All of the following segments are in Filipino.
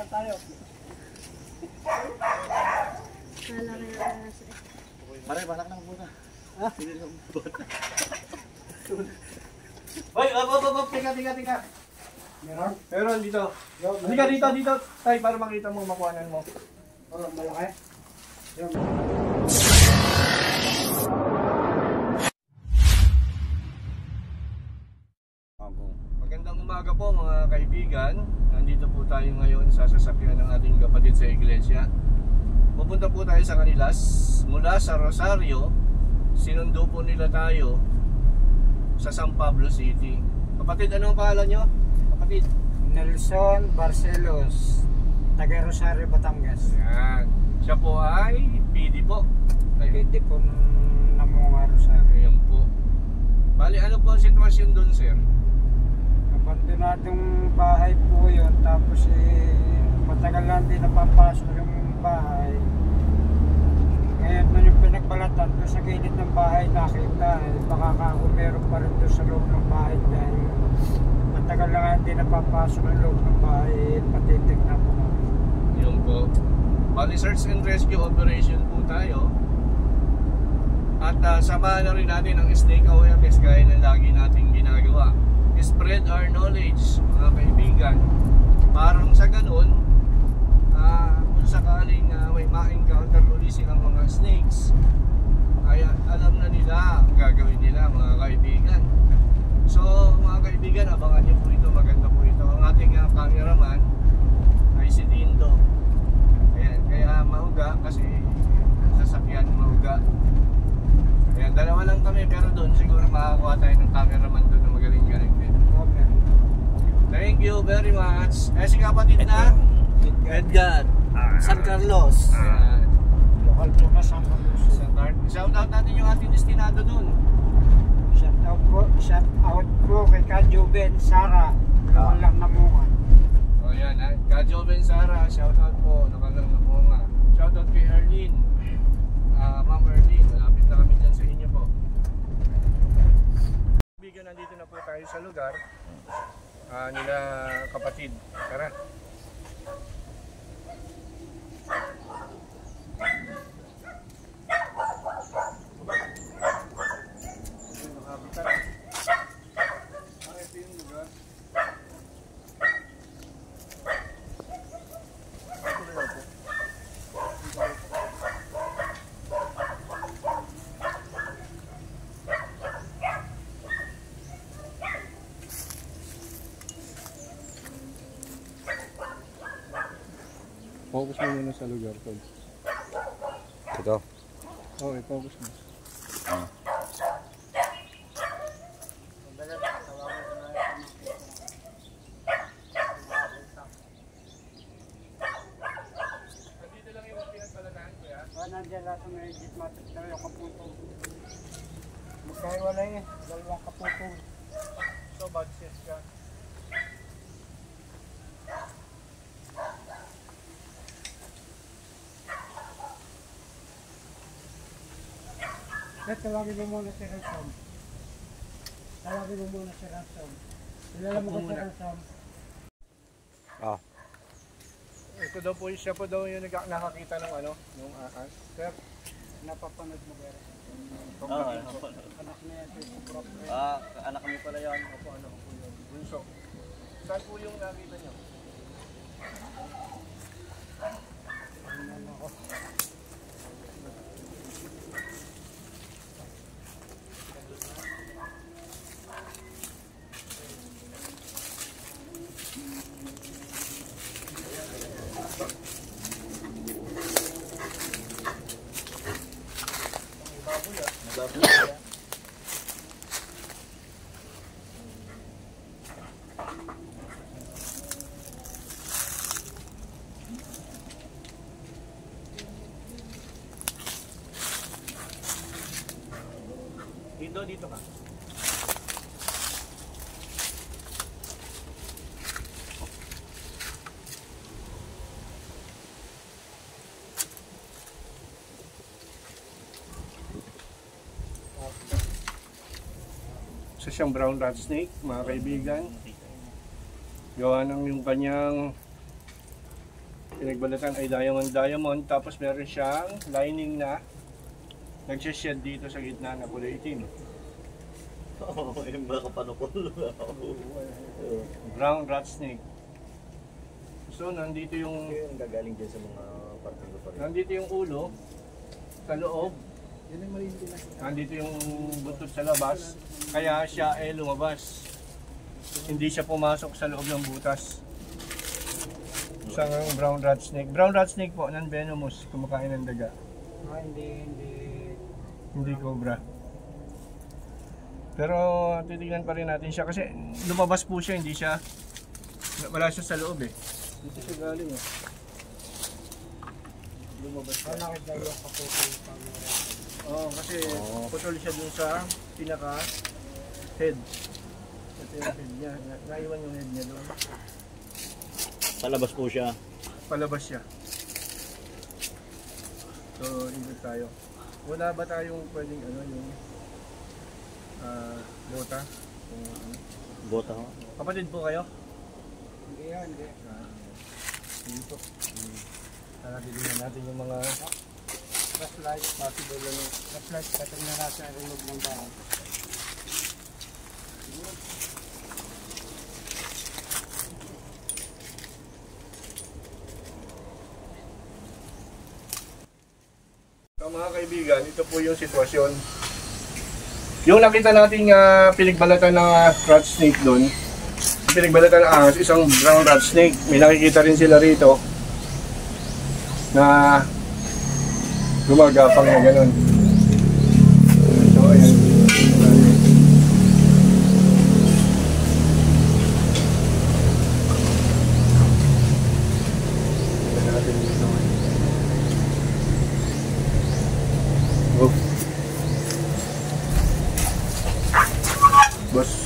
tayo. Kala kaya nasa Pare, balak lang muna. Ah? Hindi lang muna. Hoy, op. Tika. Meron? Meron dito. Halika dito. Tay, para makita mo, makuhanan mo. Oh, malaki. Yan. Magandang umaga po mga kaibigan. Nandito po tayo ngayon sa sasakyan ng ating kapatid sa iglesia. Pupunta po tayo sa kanila mula sa Rosario. Sinundo po nila tayo sa San Pablo City. Kapatid, anong pangalan nyo? Kapatid? Nelson Barcelos, taga Rosario, Batangas. Yan. Siya po ay PD po. Pwede po namunga Rosario. Ayan po. Bali, ano po ang sitwasyon doon, sir? Abandonadong bahay po yun. Tapos matagal lang din napapasok yung bahay. Ngayon na yung pinagbalatan doon sa gilid ng bahay nakita. Baka ako meron pa rin doon sa loob ng bahay dahil matagal lang din napapasok yung loob ng bahay. Patitig na po. Yun po. Bali, search and rescue operation po tayo. At samahan na rin natin ang snake awareness gaya ng lagi nating ginagawa. Spread our knowledge, mga kaibigan. Parang sa ganun, kung sakaling may ma-encounter ulit silang mga snakes, ay alam na nila ang gagawin nila, mga kaibigan. So mga kaibigan, abangan nyo po ito, maganda po ito. Ang ating cameraman ay si Dindo. Ayan, kaya mahuga kasi sasakyan mahuga. Ayan, dalawa lang kami, pero doon siguro makakuha tayo ng cameraman doon na magaling-galing din. Thank you very much. Si kapatid na Edgar, San Carlos. Lokal po na San Carlos. Shout out natin yung ating destinado doon. Shout out po kay Kajoben Sara, lokal lang namunga. O yan, Kajoben Sara, shout out po, lokal lang namunga. Shout out kay Erlene, Ma'am Erlene, malapit na kami dyan sa inyo po. Bigyan, nandito na po tayo sa lugar nila kapatid. Tara. Ito yung lugar. Focus mo muna sa lugar ko. Ito. Oo, i-focus mo. Nandito lang yung pinagpalataan ko, ya? Nandiyan lang sa may gitna yung kaputong. Magkahiwalay dalawang kaputong. So, bad sis ka. Tawagin mo muna si Ransom. Kilala mo ko si Ransom. Ito daw po, siya po daw yung nakakita ng nung ahas. Sir, Napapanood mo ba? anak niya ito yung prop. Anak kami pala yan. Opo, ano po yun? Bunso. Saan po yung nakita niyo? Dito ka. Isa siyang brown rat snake, mga kaibigan. Gawa ng yung kanyang Pinagbalatan ay diamond. Tapos meron siyang lining na nagsished dito sa gitna na kulay itim. Oo, yung mga kapanukol. Brown rat snake. So nandito yung Yung gagaling dyan sa mga parting lupa rin. nandito yung ulo sa loob. Nandito yung buntot sa labas. Kaya siya ay lumabas. Hindi siya pumasok sa loob ng butas. Isang brown rat snake. Brown rat snake po, non-venomous, kumakain ng daga. Hindi cobra. Pero titignan pa rin natin siya kasi lumabas po siya, hindi siya, wala siya sa loob eh. Dito siya galing eh. Lumabas siya. Oo, kasi putol siya dun sa pinaka head. Ito yung head niya. Naiwan yung head niya doon. Palabas po siya. Palabas siya. So, ikot tayo. Wala ba tayong pwedeng ano yung bota? Kung, ano? Bota ho. Kapatid po kayo? Hindi yan, hindi. Dito. Titignan natin yung mga Flashlight, possible ano. Flashlight, katong na natin ang loob ng bahay. So, mga kaibigan, ito po yung sitwasyon. Yung nakita nating pinagbalatan ng rat snake doon, pinagbalatan ng ahas, isang brown rat snake. May nakikita rin sila rito na gumagapang na gano'n. So, ayan. Oh. Boss.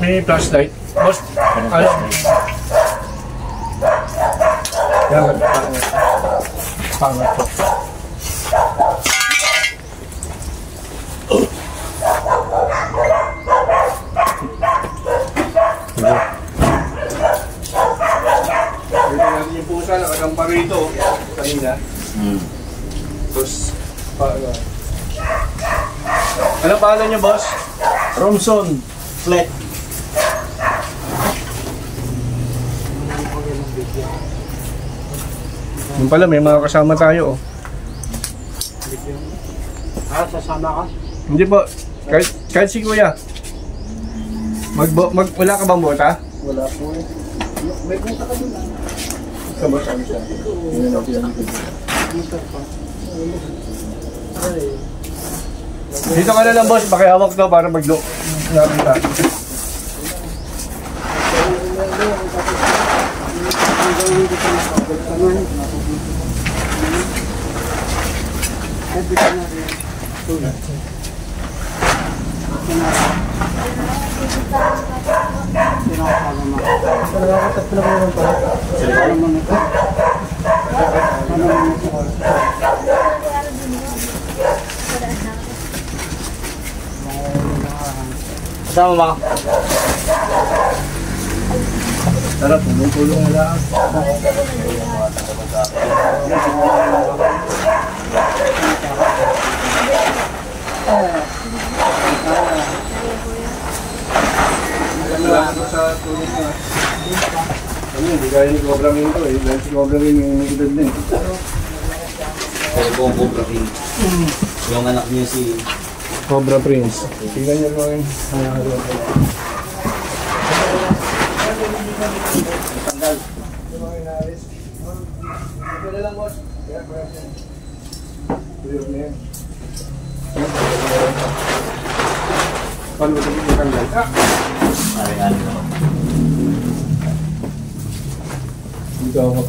May flashlight. Boss, ano? Yan, pangat po. Dito natin yung pusa, nakagampa rito kanina. Tapos, ano pangalan niyo, boss? Romson. Flat. Yung pala, may mga kasama tayo. Oh. Sasama ka? Hindi po, kahit si Kuya. Wala ka bang bota? Wala po eh. May punta ka doon ah. Ikaw ba sabi siya? Dito ka na lang, boss, pakihawak to para mag-look. Nakita. Kasama ba? Tara, tulong na lang. Salamat sa tulong na. Hindi kaya ni Cobra Minto eh. Dahil si Cobra Minto may edad din. Buong Cobra King. Yung anak niya si Cobra Prince. Tingnan niyo lang yung tanggal. Ito na lang, boss. Clear na yan. Paano ito yung tanggal? Ari-ari na. Dito ako.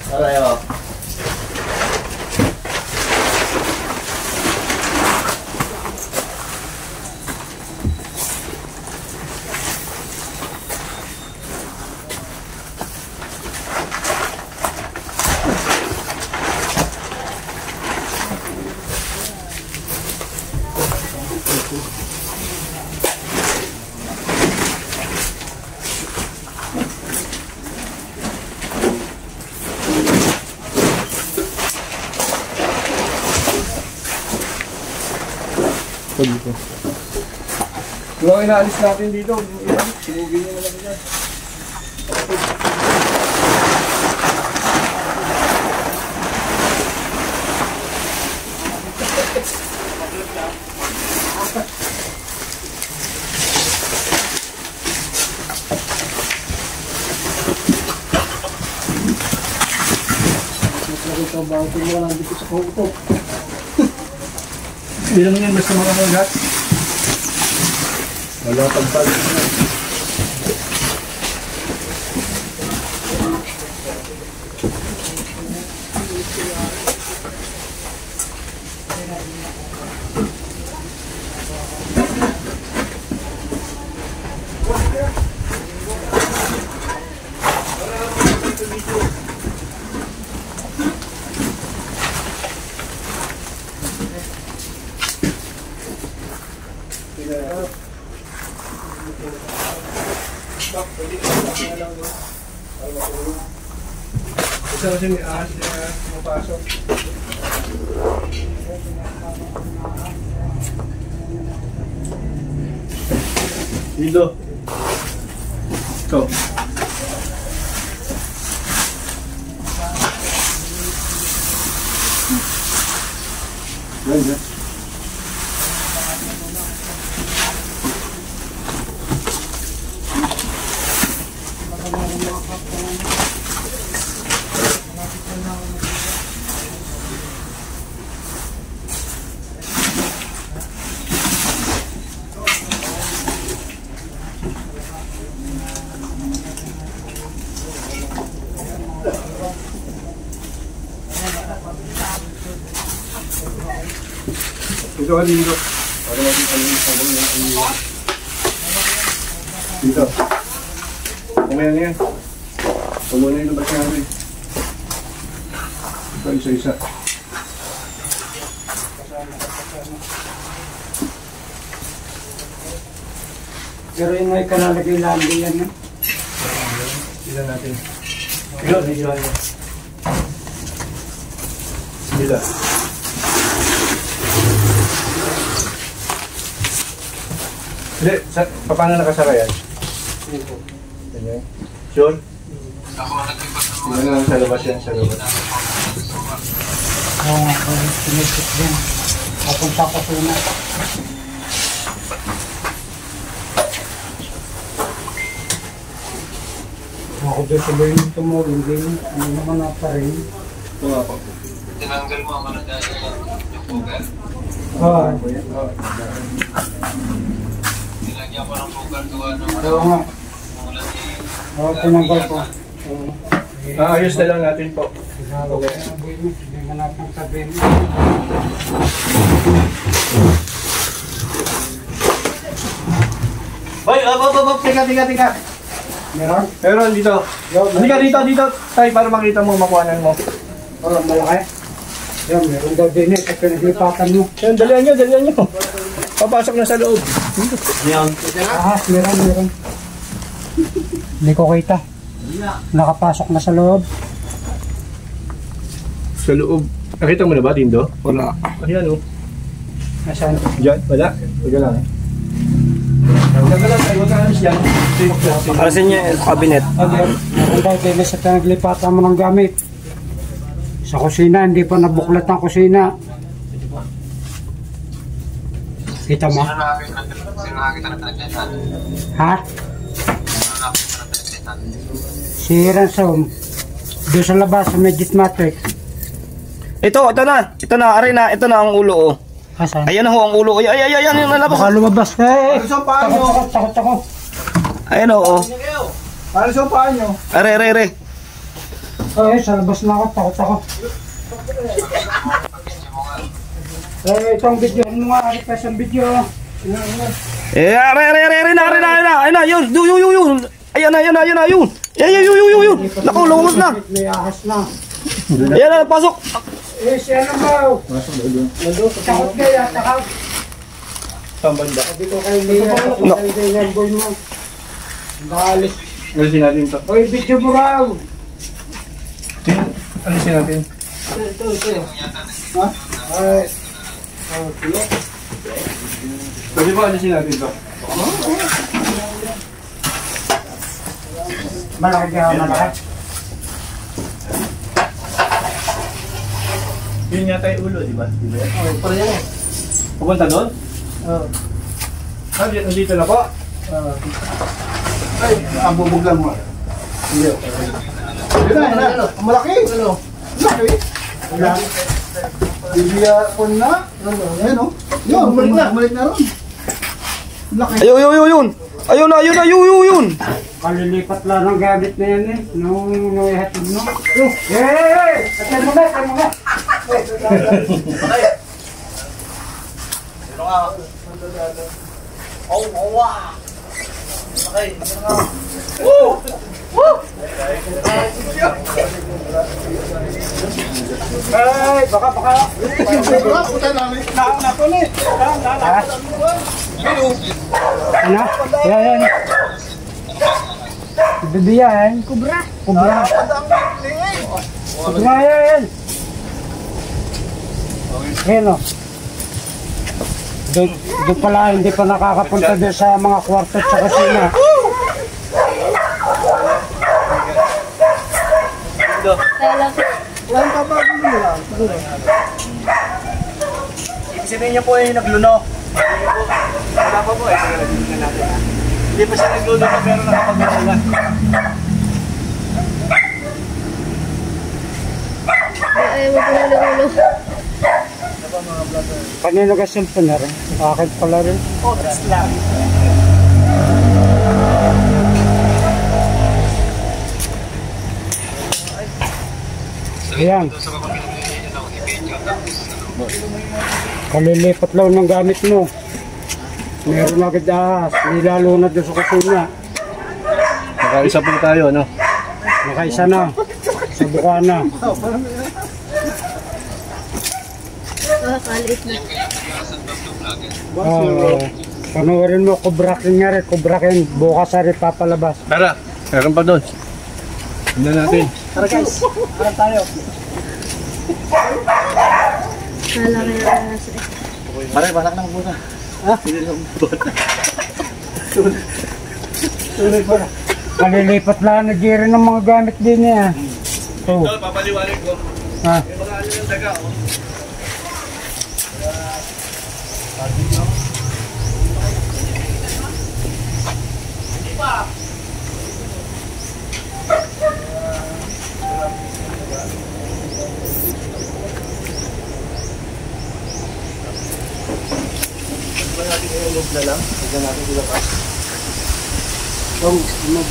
Arayo. Dito. Yung inaalis natin dito, yung iba, sinugin nyo naman dyan. Ito ba ito mo lang dito sa kuto? Hindi naman yan basta makakagat. Wala pagpag. Isa kasi may ahas na mapasok. Dito. Ito. Yan. Dito ka dito. Para natin ano yung dito. Kumaya na yan. Kumuna yung labas natin. Ito isa-isa. Pero yung may kalalagay lagi yan, no? Sila natin. Yun, sila yan. Sila. Hindi, paano nakasara yan? Ganyan. Sure? Hindi na lang sa labas yan, sa labas. Oo nga, sinisip din. Papunta ko sa una. Ako doon sa bayan ito mo, hindi ano naman na pa rin. Ito nga po. Tinanggal mo ako na dahil yung bugal. Oo. Nilagyan ko ng bugal gawa ng Oo nga. mulan Oo, tinanggal ko. Ayos na lang natin po. Okay. Hindi mo natin sabihin. Hoy, teka. Meron? Meron dito. Halika dito, tayo para makita mo, makuhanan mo. Oo, malaki. Yan, meron daw din eh, kasi naglipatan mo. Yan, dalihan nyo. Papasok na sa loob. Yan. Ahas, meron. Hindi ko kita. Nakapasok na sa loob. Sa loob. Nakita mo na ba, Dindo? Wala. Ayan o. Nasaan? Diyan, wala. Huwag lang. Huwag ka alis dyan. Parasin niya yung cabinet. Meron daw din sa naglipatan mo ng gamit. Sa kusina, hindi pa nabuklat ang kusina. Kita mo? Sino nakakita na pinagkaitan? Ha? Sino nakakita na pinagkaitan? Si Ransom. Doon sa labas, sa Medjit Matrix. Ito na, aray na, ito na ang ulo, oh. Asan? Ayan na ho ang ulo, ayan, nalabas. Baka lumabas. Takot ako. Ayan, oh. Ano sa paa nyo? Aray. Ay, sa labas na ako, takot ako. Itong video mo nga, request ang video. Aray na, yun. Ayan na, yun. Yun. Naku, lumabas na. May ahas na. Ayan na, pasok. Siya na ba? Takot kaya, takot. Pambanda. Sabi ko kay Lea, takot kayo ng boy mo. Balis. Alisin natin ito. Oy, video mo raw. Alisin natin. Ito. Ha? Ay. Pwede ba alisin natin ito? Malaki ka, malaki. Yun yata yung ulo, di ba? Oo, para yan eh. Pupunta doon? Oo. Nandito na po? Ay, ang bubog lang mo. Hindi. Yun na. Ang malaki. Ano? Malaki. Bibiya po na. Ayan o. Yun, bumalik na ron. Laki. Ayun. Kalilipat lang ang gamit na yan eh. Nung ihatid mo. Hey! Atay mo na. Hey! Baka. Nakulit. Ano? Yan. Bibiyan. Kubra yan. Ayan o. Doon pala hindi pa nakakapunta doon sa mga kwarto at sa kusina. Ibig sabihin niya po yung nagluno. Wala pa po eh. Hindi pa siya nagluto na pero nakapagluto na. Ay, wag na ulo. Kanino ka cellphone na rin? Akin pala rin. Ayan. Kalilipat lang ng gamit mo. Meron agad ahas. Nilalo na doon sa kusina. Nakaisa po tayo, no? Nakaisa na. Sa bukana. Kalit na. Panoorin mo, kubrakin nga rin. Kubrakin. Bukas na rin papalabas. Tara, meron pa doon. Tignan natin. Tara guys. Tara tayo. Kala kaya nasa. Pare, balak na muna. Kalilipat lang na Jerry ng mga gamit din niya. Ito, papaliwanag ko. Ha? May mga ano yung daga, oh.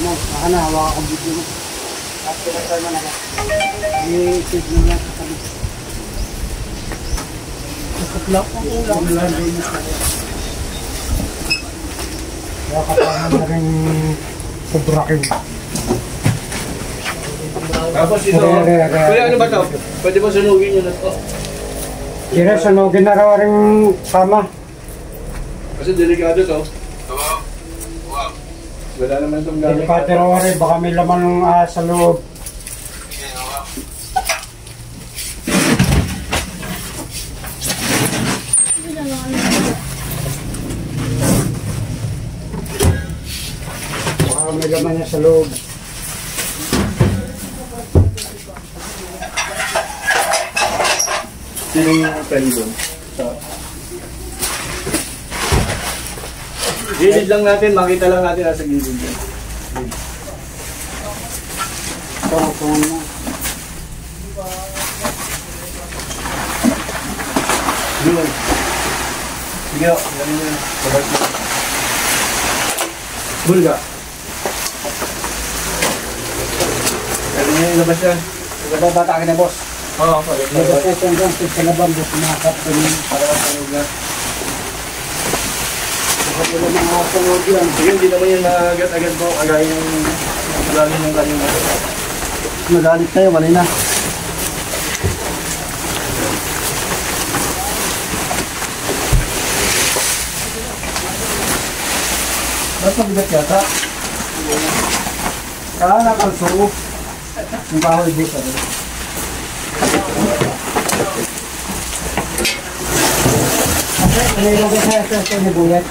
Baka na, hawakan ko video mo. At pinasal mo na ka. I-tip mo lang sa kami. Ikutlak ko lang. Kaya kapag na rin kubrakin. Tapos ito, kuya ano ba ito? Pwede ba sunugin nyo na ito? Kira, sunugin na raw rin kama. Kasi delikado to. Wala naman itong gamit. Delikado raw rin, baka may laman ng sa loob. Baka may laman niya sa loob. Sino yung pwede doon? Gilid lang natin, makita lang natin nasa gilid yan. Tungan mo. Yun. Sige o, yan yun. Sabay mo. Bulga. Yan yun, labas yan. Labas bata akin na, boss. Oo, sorry. Labas ito hanggang sa labang, boss. Nakakap ko yun. Para matulog na. Bakit wala mga sunod yan? Sige, hindi naman yun agad-agad mo. Agay yung malalim ng kanina. Nagalit tayo, kanina. Ba't mabigat yata? Nakalso. Yung kahoy dito. Nilagay sa sinibuyat.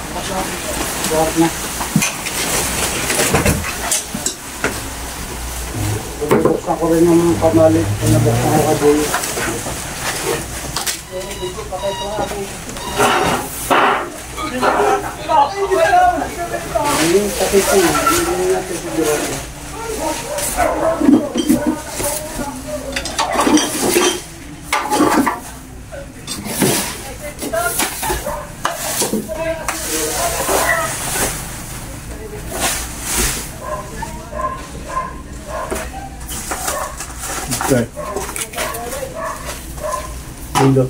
Buhat na. Bubuksan ko rin yung pamalit. Pinabuksan ko kabuyat. Yung tapit ko na. Hindi natin siguro. Okay. Lindo.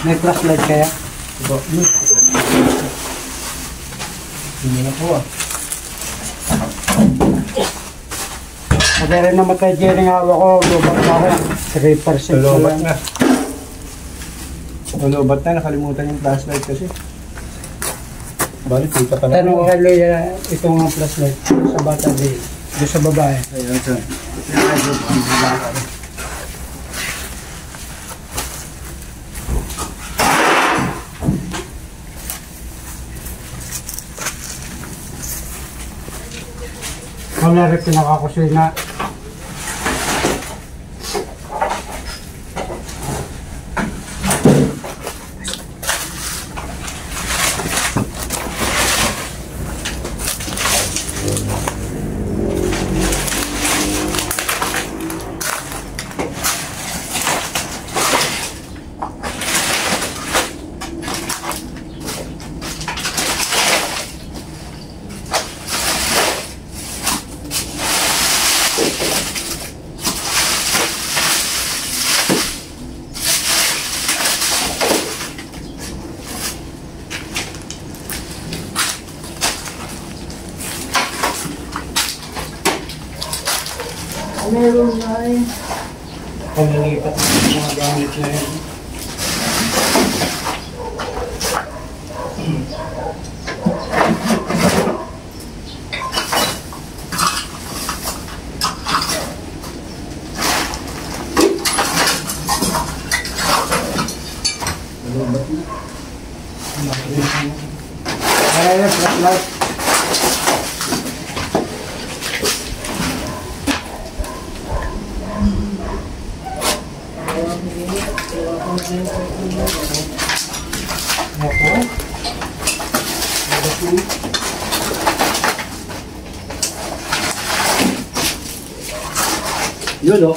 May flashlight kaya? Hindi na po ah. Kasi rin namatay dyan yung hawa ko, lubat na ako. 3% Lubat na lang. na. Lubat na, nakalimutan yung flashlight kasi. Balik, kita pa na. Tanong ko kay Loya, ito nga flashlight sa bata di, doon sa babae. Ayan, sir. Wala rin pinakakusina. Meron na eh. Kung nilipat ng mga gamit na yun. Ay, flashlight. Yun o.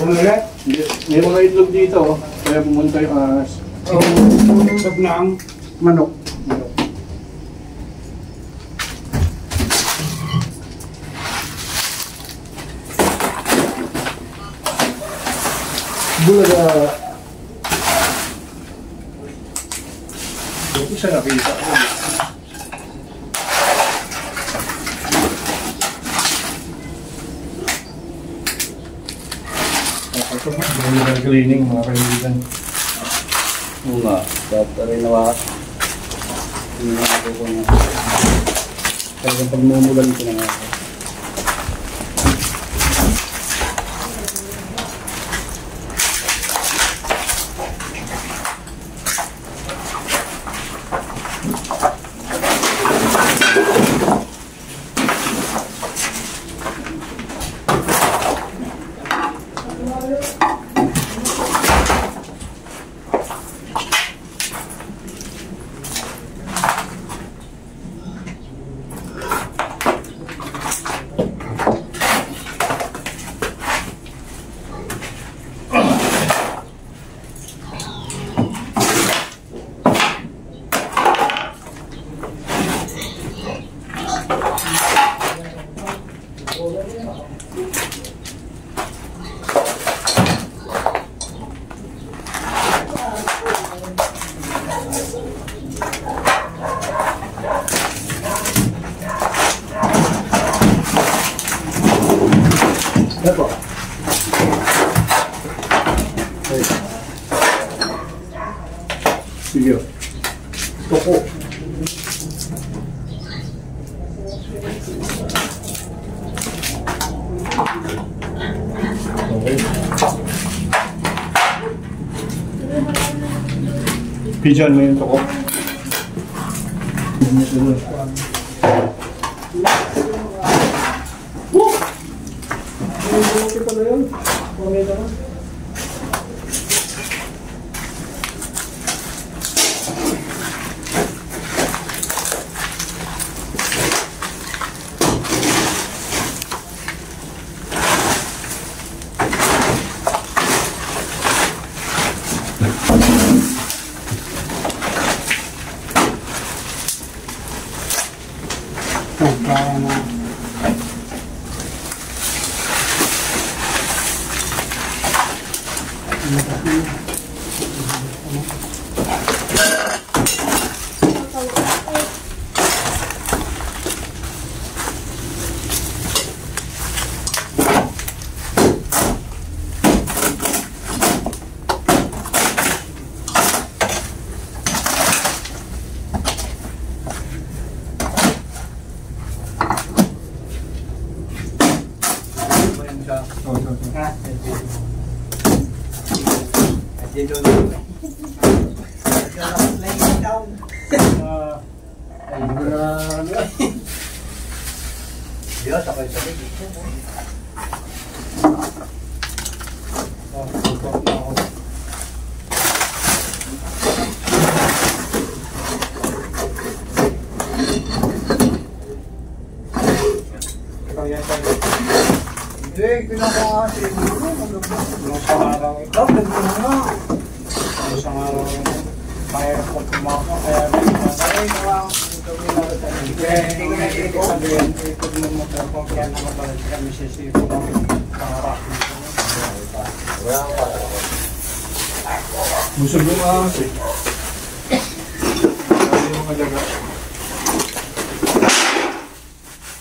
Bumili? May mga itlog dito o. Kaya pumunta yung ahas. Sab na ang manok. Bulaga. Ito siya nakita. Ito po, bulaga cleaning mga kaibigan. Oo nga, dapat rin nawa. Hindi na ako ko na. Kaya pag mumulan ko na nga ako. Ano po? Sige. Ito po. Okay. Pigeon mo yung toko. Busog yung ahas eh. Sabi yung mga daga.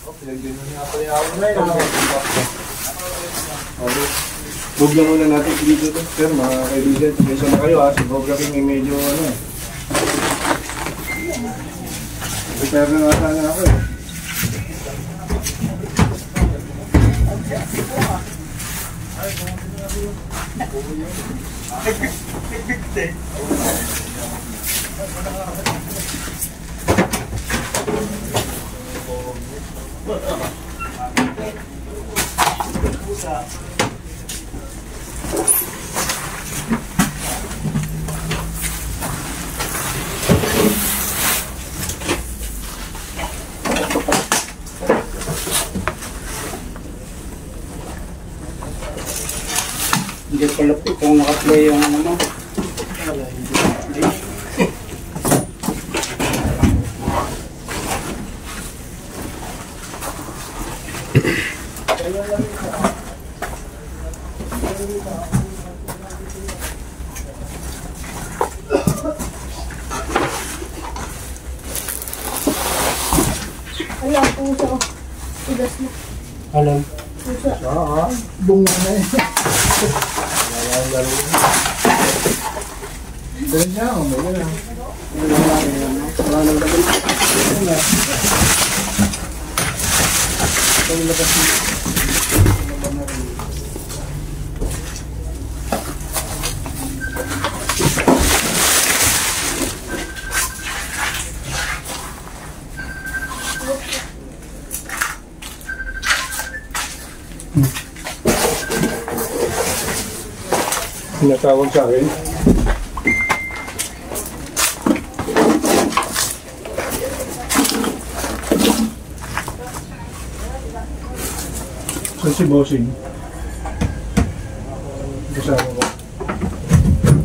Oh, pinagyan na nga pala yung ahas na yun. Huwag lang muna natin dito to. Sir, mga kaibigan, kaysa na kayo ha. Si Bograking may medyo ano eh. Prepare na nga sana ako eh. Hindi pala po kung naka-play yung ano mo. Alam, puso. Tigas mo. Alam. Puso. Bunga na eh. Doon niya, umaga na. Wala nang gabi. Ito yung labas niya. Pinatawag sa akin. Saan si Bossing? Kasama ko.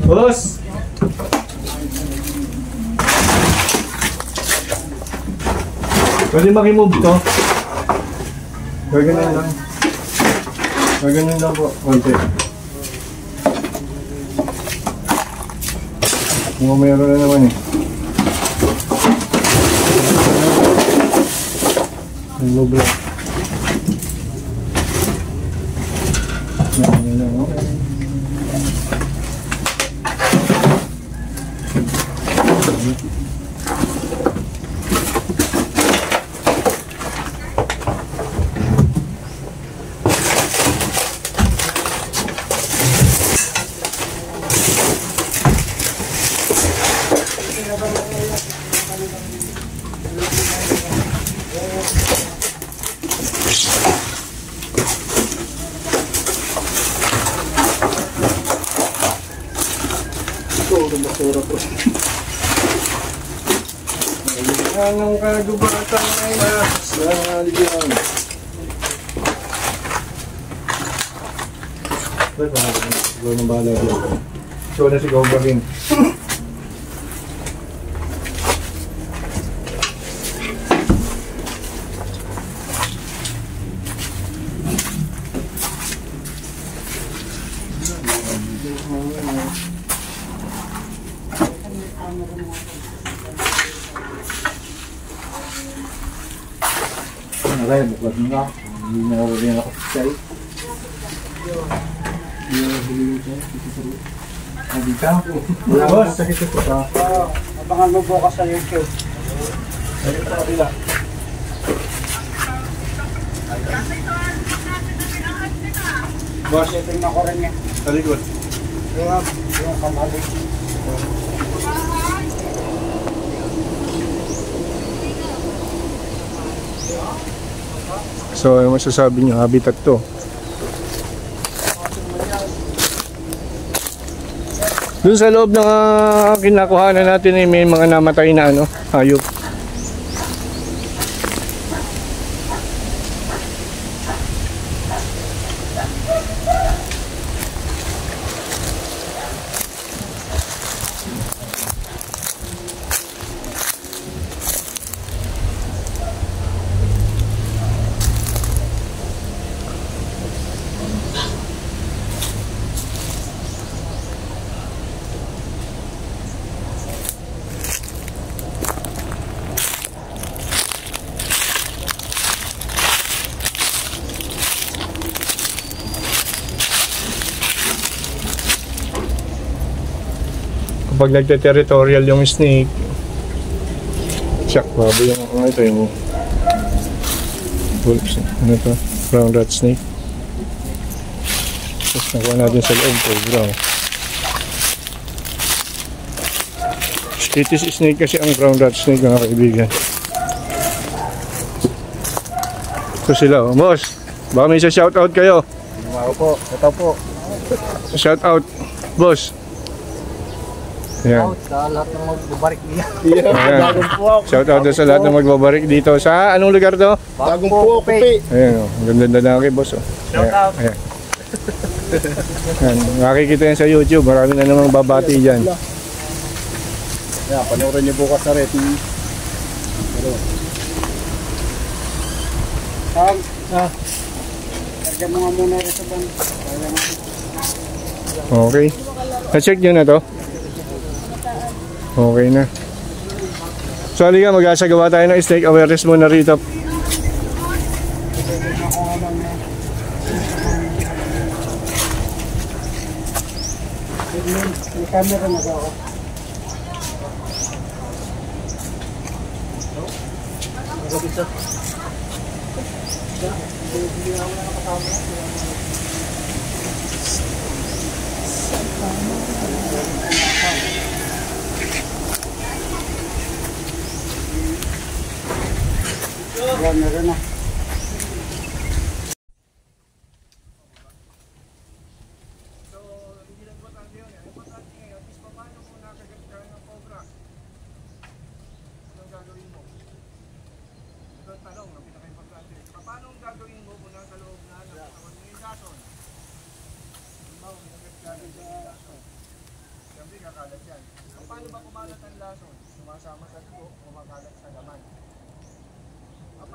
Boss! Pwede makimove to. Gaganan lang. Gaganan lang po. Konti. Kung mayroon na naman eh. Move lang. Yan lang, okay. Anong kagubatan ay nasalyan? Ba't ba? Siguro ng bahala dito. So na sigaw ba rin? Aray, buklat mo nga. Hindi na rin ako sa site. Hindi ka? Wala ba? Sakit ito ka. Abangan mo bukas sa YouTube. Sakit ito kabila. Boss, tingnan ko rin yan. Sa likod. Yung kamali. So, ano masasabi niyo? Habitat to. Doon sa loob ng kinakuhanan natin may mga namatay na hayop. Kapag nagte-territorial yung snake, siyak baboy yung ito yung ano to, brown rat snake. Tapos nakuha natin sa loob ko, brown. Itis snake kasi ang brown rat snake, mga kaibigan. Ito sila, oh. Boss, baka may isa shoutout kayo. Opo, ito po. Shoutout, boss. Ayan. Sa lahat ng magbabarik niya. Ayan. Shout out sa lahat ng magbabarik dito sa anong lugar to? Bagong Pukopi. Ayan, ang ganda na laki, boss. Shout out. Ayan. Ayan. Makikita yan sa YouTube, marami na namang babati dyan. Yeah, panoorin niyo bukas sa Reti. Lagyan mo nga muna rin sa ban. Okay. Na-check nyo na to? Okay na. So halika, mag-asagawa tayo ng snake awareness muna rito. May camera na ako. Meron na. Paano ba kumalat ang lason? Sumasama sa dugo, kumakalat sa laman.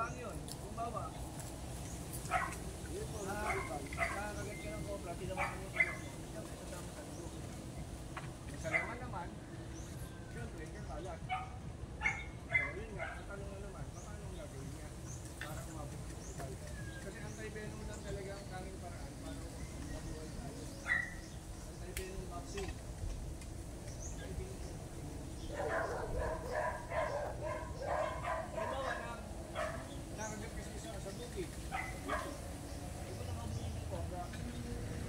paano yun? Kung bawa, nakakagat ka ng cobra, tinamaan mo yung ugat mo, siyempre kasama sa dugo. Sa laman naman, siyempre, kakalat. So, yun nga, ang tanong na naman, paano ang gagawin niya para kumabot sa hospital? Kasi anti-venom lang talaga ang tanging paraan para mabuhay tayo. Anti-venom vaccine. Halimbawa na nakagat kasi sa bukid. Ito na kamuhin ng cobra.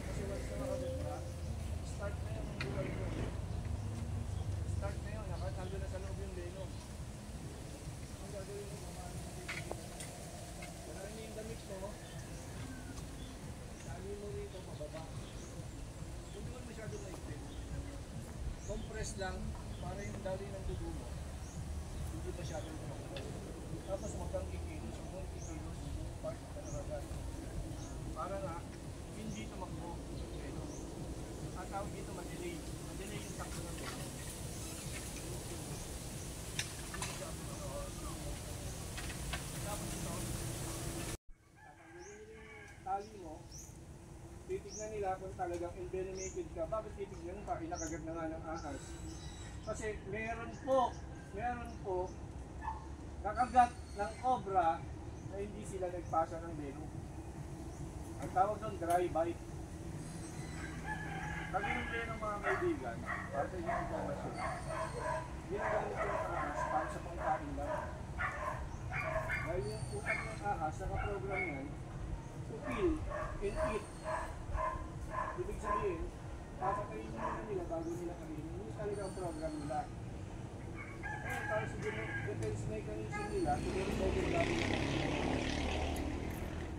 Kasi once na nakagat ka, start na yung buhay mo. Start na yun, nandun na sa loob yung venom. Ang gagawin mo, mamahan mo dito. Kanarin mo yung damit mo, dali mo rito, mababa. Huwag naman masyadong maigpit. Compress lang para yung dali ng dugo mo hindi masyadong kumakabal. Tapos huwag kang kikilos, huwag kang kikilos part ka na agad. Para nga hindi tumakbo yung venom. At tawag dito madelay yung takbo ng venom. Tapos ito, tatanggalin nila yung tali mo, titignan nila kung talagang envenomated ka. Bakit titignan ka? Inakagat na nga ng ahas. Kasi meron po nakagat ng cobra na hindi sila nagpasa ng venom. Ang tawag doon, dry bite. Pag yung venom mga kaibigan, para sa inyong informasyon, ginagamit yung ahas para sa pangkain lang. Dahil yung utak ng ahas, nakaprogram yan, to kill and eat. Ibig sabihin, papatayin muna nila bago nila kainin. Hindi talaga ang program nila. Ngayon, para sa defense mechanism nila, siguro over namin nila.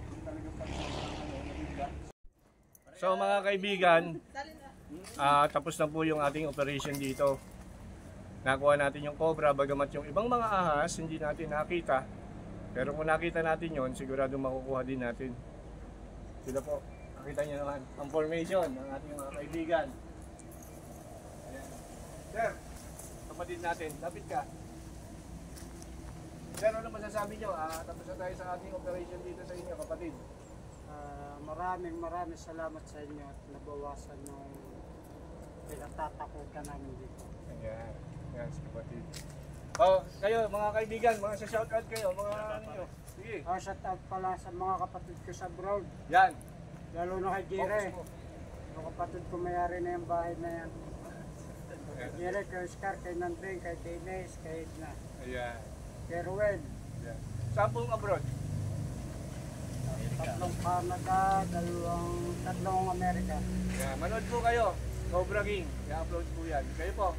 Hindi talaga pag-nabigla. So mga kaibigan, tapos na po yung ating operation dito. Nakuha natin yung cobra, bagamat yung ibang mga ahas, hindi natin nakita. Pero kung nakita natin yon, sigurado makukuha din natin. Sila po. Nakita niyo naman ang formation ng ating mga kaibigan. Ayan. Sir, kapatid natin, lapit ka. Sir, ano masasabi niyo? Tapos na tayo sa ating operation dito sa inyo, kapatid. Maraming salamat sa inyo at nabawasan yung pinatatakutan namin dito. Ayan. Ayan, si kapatid. Kayo, mga kaibigan, mga sa shoutout kayo, mga ano nyo. Sige. Shoutout pala sa mga kapatid ko sa abroad. Yan. Lalo na kay Jere. Yung kapatid ko mayari na yung bahay na yan. Kay Jere, kay Oscar, kay Nandring, kay Tines, kay Edna. Ayan. Kay Ruel. Ayan. Saan pong abroad? Tatlong Canada, tatlong Amerika. Ayan. Manood po kayo. Cobra King. I-upload po yan. Kayo po.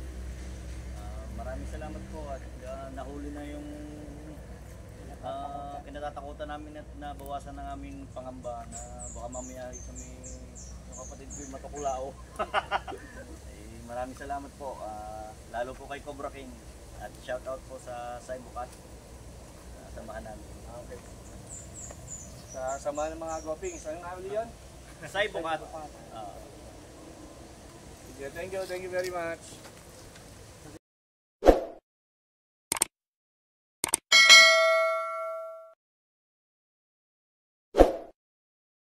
Maraming salamat po at nahuli na yung kinatatakutan namin at nabawasan ng aming pangamba na baka mamaya kami yung kapatid ko yung matukulao. Maraming salamat po, lalo po kay Cobra King at shoutout po sa Saibukat, samahan namin. Okay. Sa sama ng mga gopings, anong huli yun? Saibukat. Thank you very much.